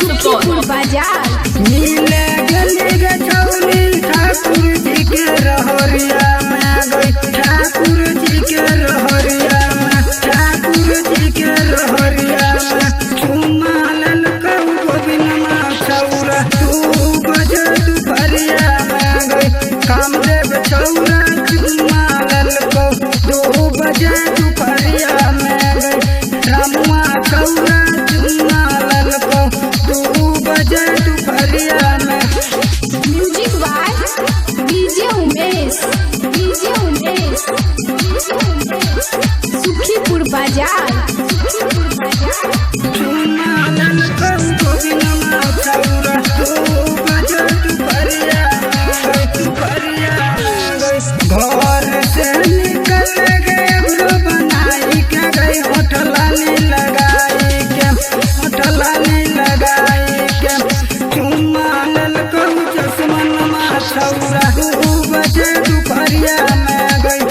सुखीपुर बाजार मिले गली गे छौरी ठाकुर जी के रहरिया में गई ठाकुर जी के रहरिया में ठाकुर जी के रहरिया में चुमा ललकौ गोविनमा छौरा 2 बजे दुपहरिया में गई कामदेव छौरा चुमा ललकौ 2 बजे दुपहरिया में गई रामुआ छौरा चुमा ललकौ 2 बजे दुपहरिया में। Music by DJ Umesh Sukhipur बाजार चुमा ललकौ गोविनमा छौरा 2 बजे दुपहरिया में गई दुपहरिया में गई घर से निकल गए ब्रो बनाई के गई होटलानी लगाई के चुमा ललकौ चश्मनमा छौरा 2 बजे दुपहरिया में गई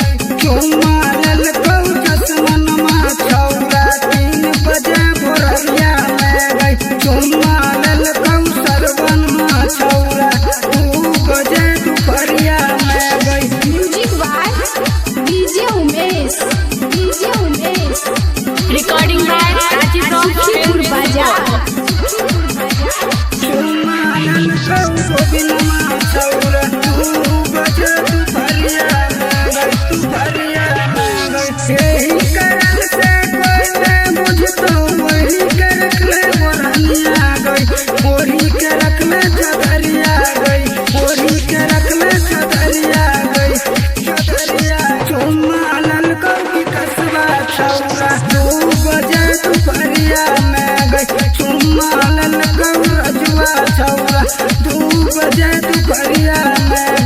चुमा ललकौ चश्मनमा छौरा 3 बजे भोररिया में गई चुमा ललकौ सरवनमा छौरा 2 बजे दुपहरिया में गई। Music by DJ Umesh recording by Sukhipur बाजार चुमा ललकौ गोविनमा छौरा 2 बजे दुपहरिया में गई दुपहरिया में गई यही कारण से कोई न बुझतो वही के रखले मोरनिया गई ओढ़ी के रखले चदरिया गई ओढ़ी के रखले चदरिया गई चुमा ललकौ की कसबा छौरा 2 बजे दुपहरिया में गई चुमा ललकौ रजुआ छौरा 2 बजे दुपहरिया में